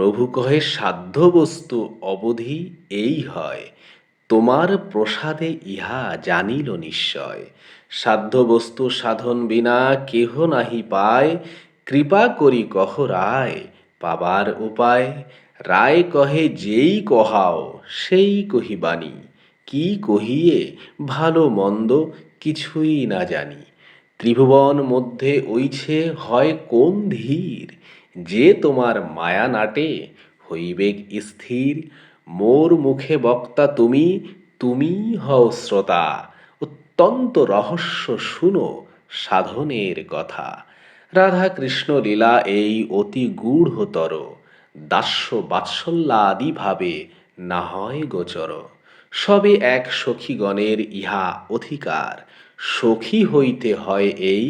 প্রভু কহে সাধ্য বস্তু অবধি এই হয়, তোমার প্রসাদে ইহা জানিল নিশ্চয়। সাধ্য বস্তু সাধন বিনা কেহ নাহি পায়, কৃপা করি কহ রায় পাবার উপায়। রায় কহে যেই কহাও সেই কহিবানি, কি কহিয়ে ভালো মন্দ কিছুই না জানি। ত্রিভুবন মধ্যে ওইছে হয় কোন ধীর, যে তোমার মায়া নাটে হইবেক স্থির। মোর মুখে বক্তা তুমি, তুমি হও শ্রোতা, অত্যন্ত রহস্য শুনো সাধনের কথা। রাধা কৃষ্ণ লীলা এই অতি গূঢ়তর, দাস্য বাৎসল্যাদি ভাবে না হয় গোচর। সবে এক সখীগণের ইহা অধিকার, সখী হইতে হয় এই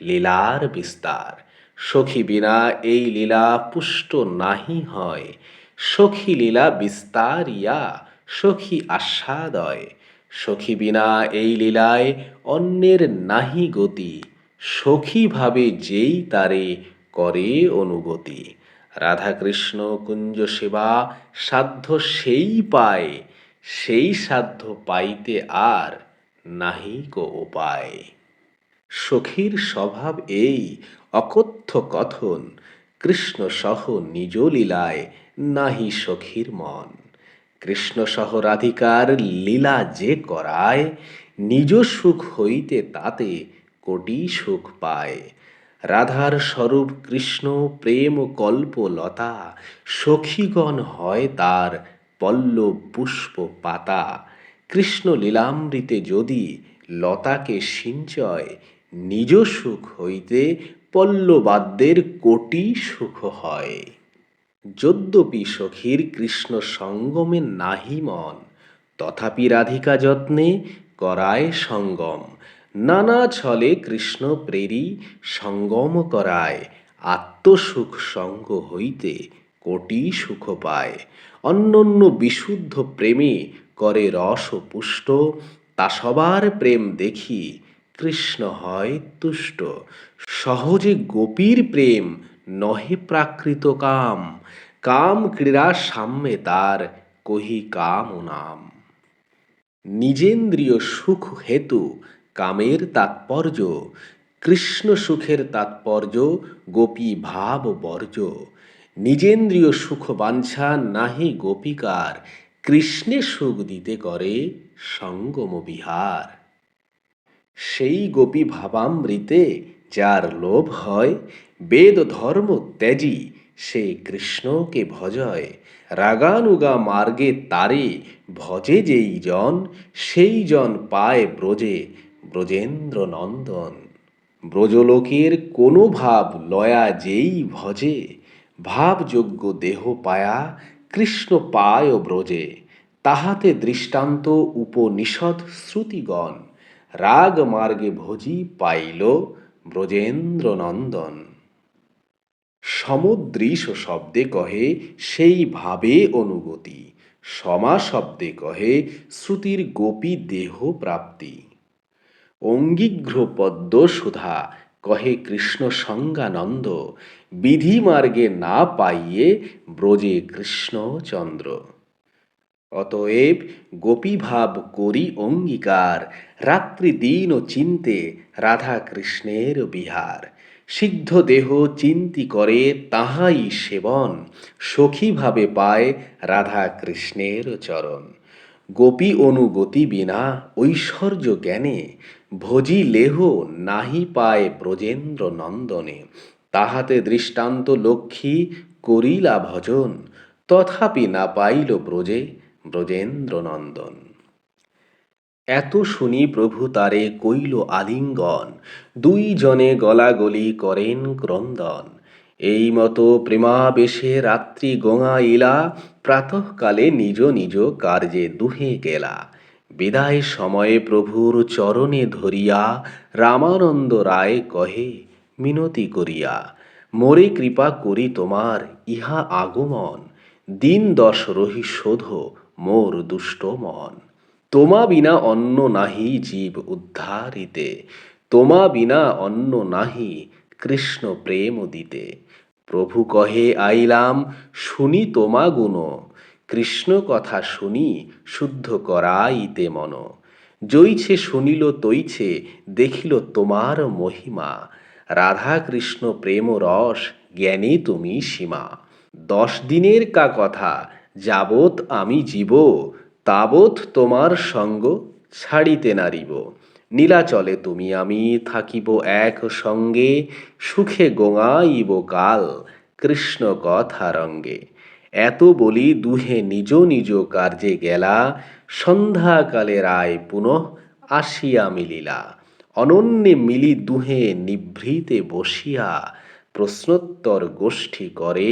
লীলার বিস্তার। সখী বিনা এই লীলা পুষ্ট নাহি হয়, সখী লীলা বিস্তারিয়া সখী আস্বাদয়। সখী বিনা এই লীলায় অন্যের নাহি গতি, সখী ভাবে যেই তারে করে অনুগতি। রাধাকৃষ্ণ কুঞ্জ সেবা সাধ্য সেই পায়, সেই সাধ্য পাইতে আর নাহি কো উপায়। সখীর স্বভাব এই অকথ্য কথন, কৃষ্ণ সহ নিজ লীলায় নাহি সখীর মন। কৃষ্ণ সহ রাধিকার লীলা যে করায়, নিজ সুখ হইতে তাতে কোটি সুখ পায়। রাধার স্বরূপ কৃষ্ণ প্রেম কল্পলতা, সখীগণ হয় তার পল্লব পুষ্প পাতা। কৃষ্ণ লীলামৃতে যদি লতাকে সিঞ্চয়, নিজ সুখ হইতে পল্লবাদ্যের কোটি সুখ হয়। যদ্যপি সখীর কৃষ্ণ সঙ্গমে নাহি মন, তথাপি রাধিকা যত্নে করায় সঙ্গম। নানা ছলে কৃষ্ণ প্রেরী সঙ্গম করায়, আত্মসুখ সঙ্গ হইতে কোটি সুখ পায়। অন্যন্য বিশুদ্ধ প্রেমে করে রস পুষ্ট, তা সবার প্রেম দেখি কৃষ্ণ হয় তুষ্ট। সহজে গোপীর প্রেম নহে প্রাকৃত কাম, কাম ক্রীড়া সাম্যে তার কহি কাম নাম। নিজেন্দ্রিয় সুখ হেতু কামের তাৎপর্য, কৃষ্ণ সুখের তাৎপর্য গোপী ভাব বর্জ্য। নিজেন্দ্রিয় সুখ বাঞ্ছা নাহি গোপিকার, কৃষ্ণে সুখ দিতে করে সঙ্গম বিহার। সেই গোপী ভাবামৃতে যার লোভ হয়, বেদ ধর্ম ত্যাজি সে কৃষ্ণকে ভজয়। রাগানুগা মার্গে তারে ভজে যেই জন, সেই জন পায় ব্রজে ব্রজেন্দ্র নন্দন। ব্রজলোকের কোনো ভাব লয়া যেই ভজে, ভাবযোগ্য দেহ পায়া কৃষ্ণ পায় ব্রজে। তাহাতে দৃষ্টান্ত উপনিষদ শ্রুতিগণ, রাগ মার্গে ভজি পাইল ব্রজেন্দ্র নন্দন। সমদৃশ শব্দে কহে সেই ভাবে অনুগতি, সমা শব্দে কহে শ্রুতির গোপী দেহ প্রাপ্তি। অঙ্গীঘ্র পদ্ম সুধা কহে কৃষ্ণ সঙ্গানন্দ, বিধি মার্গে না পাইয়ে ব্রজে কৃষ্ণচন্দ্র। অতএব গোপীভাব করি অঙ্গীকার, রাত্রি দিন চিন্তে রাধা কৃষ্ণের বিহার। সিদ্ধ দেহ চিন্তি করে তাহাই সেবন, সখীভাবে পায় রাধা কৃষ্ণের চরণ। গোপী অনুগতি বিনা ঐশ্বর্য জ্ঞানে, ভজি লেহ নাহি পায় ব্রজেন্দ্র নন্দনে। তাহাতে দৃষ্টান্ত লক্ষ্মী করিলা ভজন, তথাপি না পাইল ব্রজে ব্রজেন্দ্র নন্দন। এত শুনি প্রভু তারে কইল আলিঙ্গন, দুই জনে গলাগলি করেন ক্রন্দন। এই মতো প্রেমাবেশে রাত্রি গোঙাইলা, প্রাতঃকালে নিজ নিজ কার্যে দুহে গেলা। বিদায় সময়ে প্রভুর চরণে ধরিয়া, রামানন্দ রায় কহে মিনতি করিয়া, মোরে কৃপা করি তোমার ইহা আগমন, দিন দশ রহি শোধ মোর দুষ্ট মন। তোমা বিনা অন্য নাহি জীব উদ্ধারিতে, তোমা বিনা অন্য নাহি কৃষ্ণ প্রেম দিতে। প্রভু কহে আইলাম শুনি তোমা গুণ, কৃষ্ণ কথা শুনি শুদ্ধ করাইতে মন। জইছে শুনিল তৈছে দেখিল তোমার মহিমা, রাধা কৃষ্ণ প্রেম রস জ্ঞানী তুমি সীমা। 10 দিনের কা কথা যাবৎ আমি জীব, তাবৎ তোমার সঙ্গ ছাড়িতে নারিব। নীলাচলে তুমি আমি থাকিব এক সঙ্গে, সুখে গোঙাইব কাল কৃষ্ণ কথা রঙ্গে। এত বলি দুহে নিজ নিজ কার্যে গেলা, সন্ধ্যাকালে রায় পুনঃ আসিয়া মিলিলা। অনন্যে মিলি দুহে নিভৃতে বসিয়া, প্রশ্নোত্তর গোষ্ঠী করে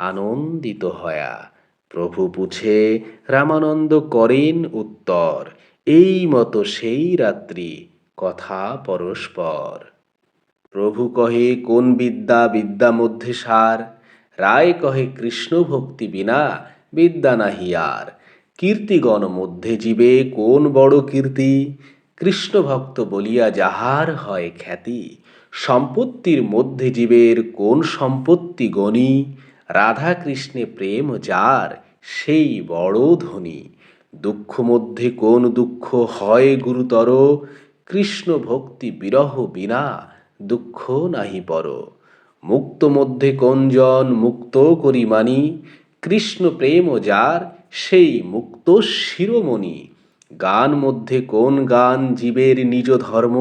আনন্দিত হয়া। প্রভু পুছে রামানন্দ করেন উত্তর, এই মতো সেই রাত্রি কথা পরস্পর। প্রভু কহে কোন বিদ্যা বিদ্যা মধ্যে সার, রায় কহে কৃষ্ণ ভক্তি বিনা বিদ্যা নাহি আর। কীর্তিগণ মধ্যে জীবে কোন বড় কীর্তি, কৃষ্ণ ভক্ত বলিয়া যাহার হয় খ্যাতি। সম্পত্তির মধ্যে জীবের কোন সম্পত্তি গণি, রাধা কৃষ্ণে প্রেম যার সেই বড় ধনী। দুঃখ মধ্যে কোন দুঃখ হয় গুরুতর, কৃষ্ণ ভক্তি বিরহ বিনা দুঃখ নাহি পর। মুক্ত মধ্যে কোন জন মুক্ত করি মানি, কৃষ্ণ প্রেম যার সেই মুক্ত শিরোমণি। গান মধ্যে কোন গান জীবের নিজ ধর্ম,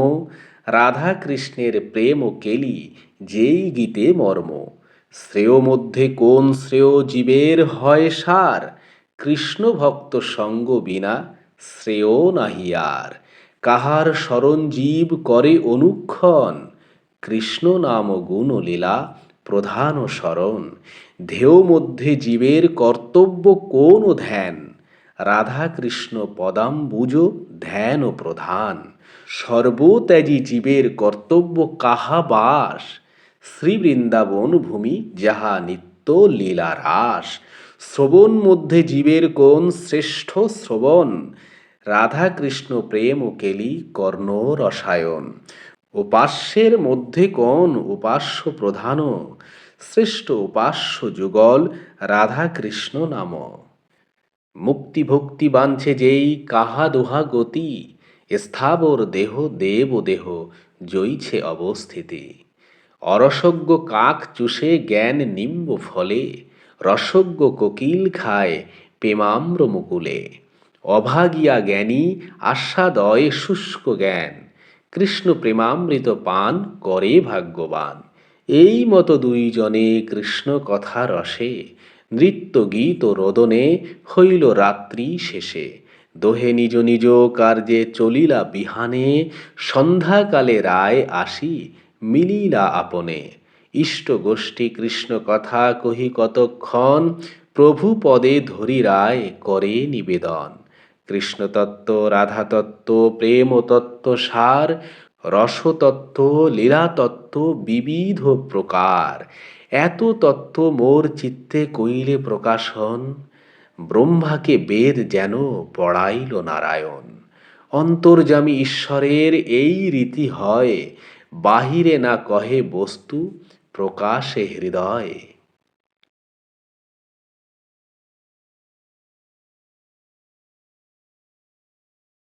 রাধা কৃষ্ণের প্রেম কেলি যেই গীতে মর্ম। শ্রেয় মধ্যে কোন শ্রেয় জীবের হয় সার, কৃষ্ণ ভক্ত সঙ্গ বিনা শ্রেয় নাহি আর। কাহার শরণ জীব করে অনুক্ষণ, কৃষ্ণ নাম গুণ লীলা প্রধান শরণ। ধেয় মধ্যে জীবের কর্তব্য কোন ধ্যান, রাধা কৃষ্ণ পদাম্বুজ ধ্যান প্রধান। সর্বত্যাজি জীবের কর্তব্য কাহা বাস, শ্রী বৃন্দাবন ভূমি যাহা নিত্য লীলা রাস। শ্রবণ মধ্যে জীবের কোন শ্রেষ্ঠ শ্রবণ, রাধা কৃষ্ণ প্রেম কেলি কর্ণ রসায়ন। উপাস্যের মধ্যে কোন উপাস্য প্রধান, শ্রেষ্ঠ উপাস্য যুগল রাধা কৃষ্ণ নাম। মুক্তি ভক্তি বাঞ্ছে যেই কাহা দুহা গতি, স্থাবর দেহ দেব দেহ জইছে অবস্থিতি। অরসজ্ঞ কাক চুষে জ্ঞান নিম্ব ফলে, রসজ্ঞ কোকিল খায় প্রেমাম্র মুকুলে। অভাগিয়া জ্ঞানী আস্বাদয় শুষ্ক জ্ঞান, কৃষ্ণ প্রেমামৃত পান করে ভাগ্যবান। এই মতো দুইজনে কৃষ্ণ কথা রসে, নৃত্য গীত রোদনে হইল রাত্রি শেষে। দোহে নিজ নিজ কার্যে চলিলা বিহানে, সন্ধ্যাকালে রায় আসি মিলিলা আপনে। ইষ্ট গোষ্ঠী কৃষ্ণ কথা কহি কতক্ষণ, প্রভু পদে ধরি রায় করে নিবেদন। কৃষ্ণতত্ত্ব রাধাতত্ত্ব প্রেম তত্ত্ব সার, রসতত্ত্ব লীলাতত্ত্ব বিবিধ প্রকার। এত তত্ত্ব মোর চিত্তে কইলে প্রকাশন, ব্রহ্মাকে বেদ যেন পড়াইল নারায়ণ। অন্তর্যামী ঈশ্বরের এই রীতি হয়, বাহিরে না কহে বস্তু প্রকাশে হৃদয়।